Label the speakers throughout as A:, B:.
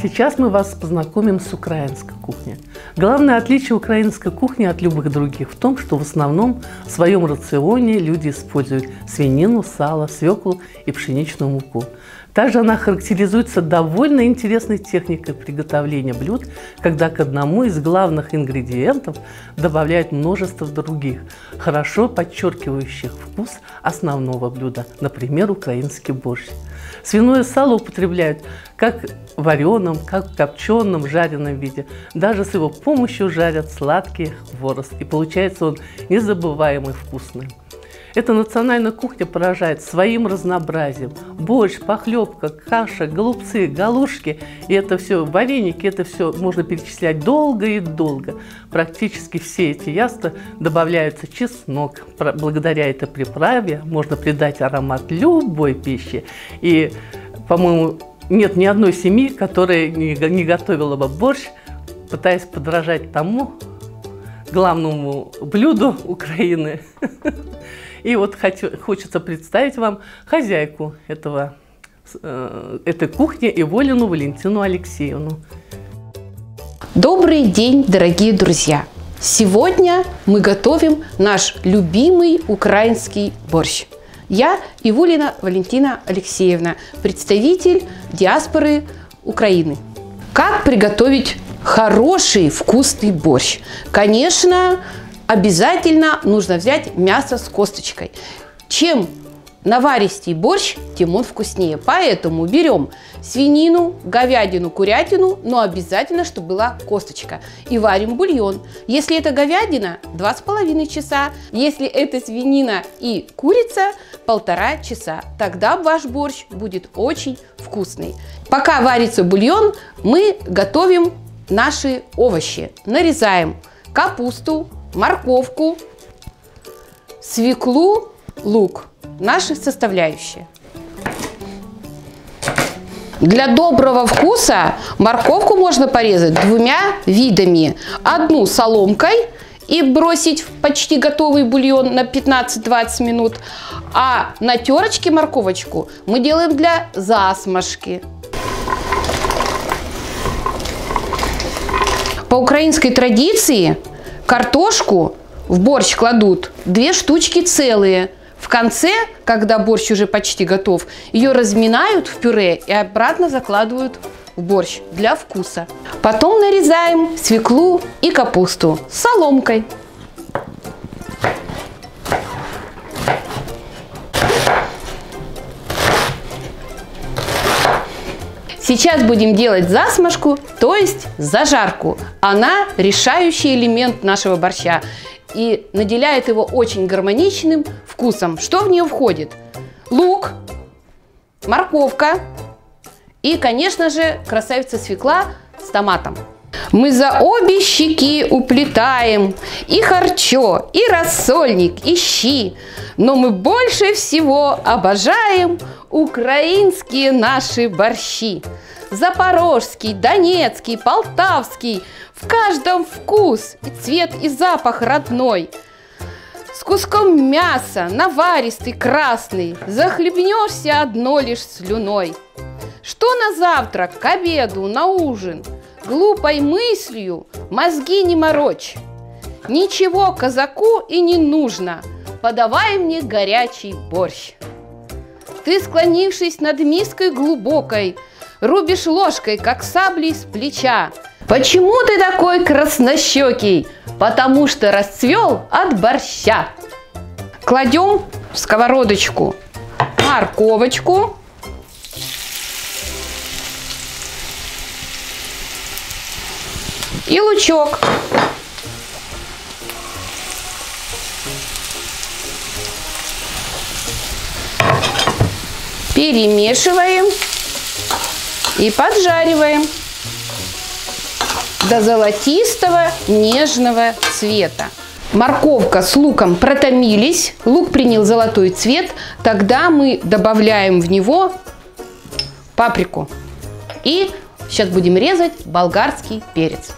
A: сейчас мы вас познакомим с украинской кухней. Главное отличие украинской кухни от любых других в том, что в основном в своем рационе люди используют свинину, сало, свеклу и пшеничную муку. Также она характеризуется довольно интересной техникой приготовления блюд, когда к одному из главных ингредиентов добавляют множество других, хорошо подчеркивающих вкус основного блюда, например, украинский борщ. Свиное сало употребляют как в вареном, как в копченом, жареном виде. Даже с его помощью жарят сладкий хворост, и получается он незабываемый вкусный. Эта национальная кухня поражает своим разнообразием. Борщ, похлебка, каша, голубцы, галушки. И это все, вареники, это все можно перечислять долго и долго. Практически все эти яства добавляются чеснок. Благодаря этой приправе можно придать аромат любой пище. И, по-моему, нет ни одной семьи, которая не готовила бы борщ, пытаясь подражать тому главному блюду Украины. И вот хочется представить вам хозяйку этой кухни Иволину Валентину Алексеевну.
B: Добрый день, дорогие друзья! Сегодня мы готовим наш любимый украинский борщ. Я Иволина Валентина Алексеевна, представитель диаспоры Украины. Как приготовить хороший вкусный борщ? Конечно, обязательно нужно взять мясо с косточкой. Чем наваристей борщ, тем он вкуснее. Поэтому берем свинину, говядину, курятину, но обязательно, чтобы была косточка. И варим бульон. Если это говядина, 2,5 часа. Если это свинина и курица, 1,5 часа. Тогда ваш борщ будет очень вкусный. Пока варится бульон, мы готовим наши овощи. Нарезаем капусту, морковку, свеклу, лук. Наши составляющие. Для доброго вкуса морковку можно порезать 2 видами. Одну соломкой и бросить в почти готовый бульон на 15-20 минут. А на терочке морковочку мы делаем для засмажки. По украинской традиции картошку в борщ кладут 2 штучки целые. В конце, когда борщ уже почти готов, ее разминают в пюре и обратно закладывают в борщ для вкуса. Потом нарезаем свеклу и капусту соломкой. Сейчас будем делать засмажку, то есть зажарку. Она решающий элемент нашего борща и наделяет его очень гармоничным вкусом. Что в нее входит? Лук, морковка и, конечно же, красавица свекла с томатом. Мы за обе щеки уплетаем и харчо, и рассольник, и щи. Но мы больше всего обожаем украинские наши борщи. Запорожский, донецкий, полтавский. В каждом вкус и цвет, и запах родной. С куском мяса, наваристый, красный, захлебнешься одно лишь слюной. Что на завтрак, к обеду, на ужин? Глупой мыслью мозги не морочь. Ничего казаку и не нужно, подавай мне горячий борщ. Ты, склонившись над миской глубокой, рубишь ложкой, как саблей с плеча. Почему ты такой краснощекий? Потому что расцвел от борща. Кладем в сковородочку морковочку. И лучок. Перемешиваем и поджариваем до золотистого нежного цвета. Морковка с луком протомились, лук принял золотой цвет, тогда мы добавляем в него паприку. И сейчас будем резать болгарский перец.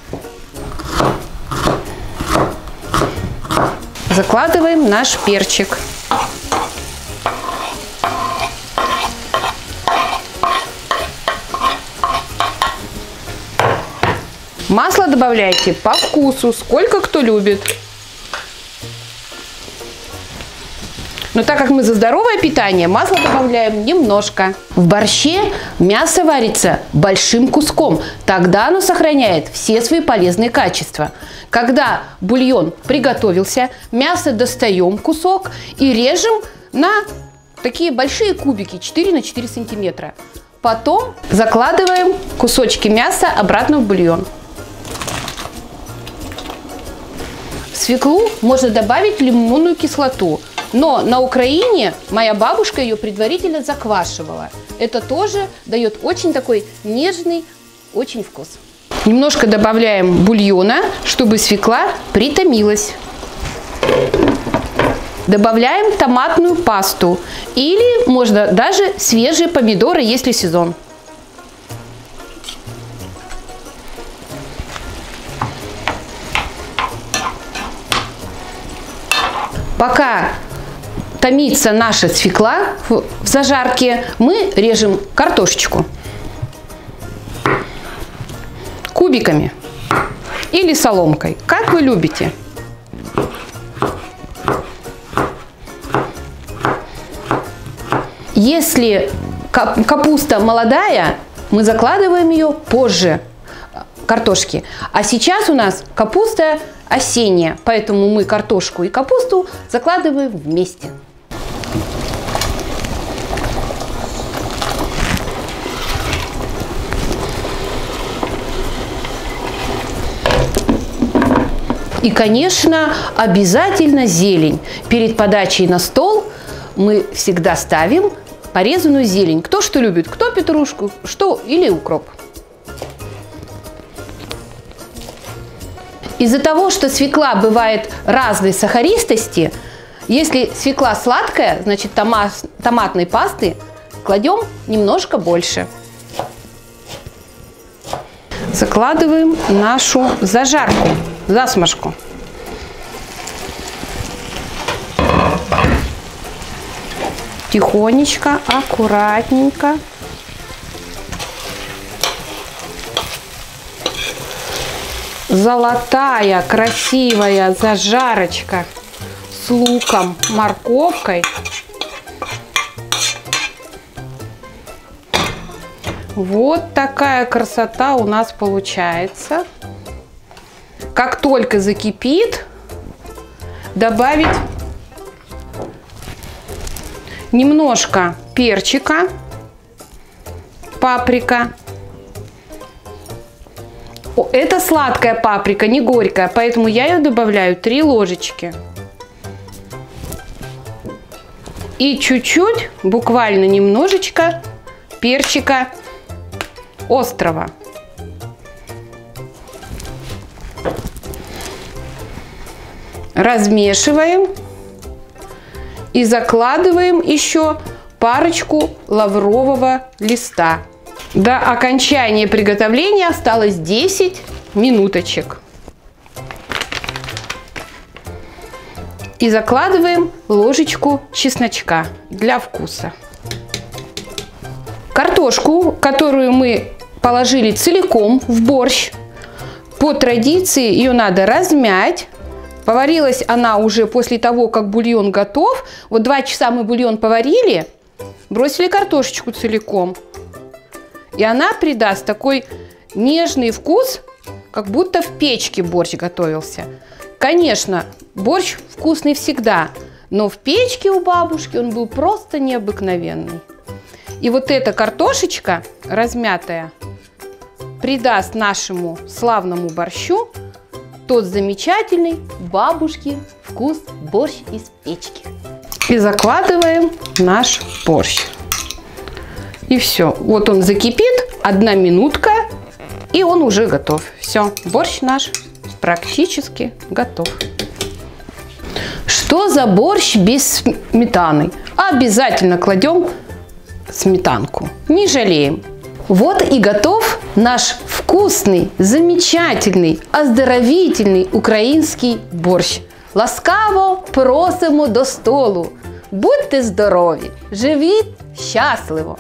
B: Закладываем наш перчик. Масло добавляйте по вкусу, сколько кто любит. Но так как мы за здоровое питание, масло добавляем немножко. В борще мясо варится большим куском. Тогда оно сохраняет все свои полезные качества. Когда бульон приготовился, мясо достаем кусок и режем на такие большие кубики 4 на 4 сантиметра. Потом закладываем кусочки мяса обратно в бульон. В свеклу можно добавить лимонную кислоту. Но на Украине моя бабушка ее предварительно заквашивала. Это тоже дает очень такой нежный, очень вкус. Немножко добавляем бульона, чтобы свекла притомилась. Добавляем томатную пасту. Или можно даже свежие помидоры, если сезон. Пока томится наша свекла в зажарке, мы режем картошечку кубиками или соломкой, как вы любите. Если капуста молодая, мы закладываем ее позже картошки. А сейчас у нас капуста осенняя, поэтому мы картошку и капусту закладываем вместе. И, конечно, обязательно зелень. Перед подачей на стол мы всегда ставим порезанную зелень. Кто что любит, кто петрушку, что или укроп. Из-за того, что свекла бывает разной сахаристости, если свекла сладкая, значит томатной пасты кладем немножко больше. Закладываем нашу зажарку, засмажку. Тихонечко, аккуратненько. Золотая, красивая зажарочка с луком, морковкой. Вот такая красота у нас получается. Как только закипит, добавить немножко перчика, паприка. Это сладкая паприка, не горькая, поэтому я ее добавляю 3 ложечки. И чуть-чуть, буквально немножечко перчика острого. Размешиваем и закладываем еще парочку лаврового листа. До окончания приготовления осталось 10 минуточек. И закладываем ложечку чесночка для вкуса. Картошку, которую мы положили целиком в борщ, по традиции ее надо размять. Поварилась она уже после того, как бульон готов. Вот 2 часа мы бульон поварили, бросили картошечку целиком. И она придаст такой нежный вкус, как будто в печке борщ готовился. Конечно, борщ вкусный всегда, но в печке у бабушки он был просто необыкновенный. И вот эта картошечка размятая придаст нашему славному борщу тот замечательный бабушкин вкус борщ из печки. И закладываем наш борщ. И все. Вот он закипит, 1 минутка, и он уже готов. Все, борщ наш практически готов. Что за борщ без сметаны? Обязательно кладем сметанку. Не жалеем. Вот и готов наш вкусный, замечательный, оздоровительный український борщ. Ласкаво просимо до столу. Будьте здорові, живіть щасливо!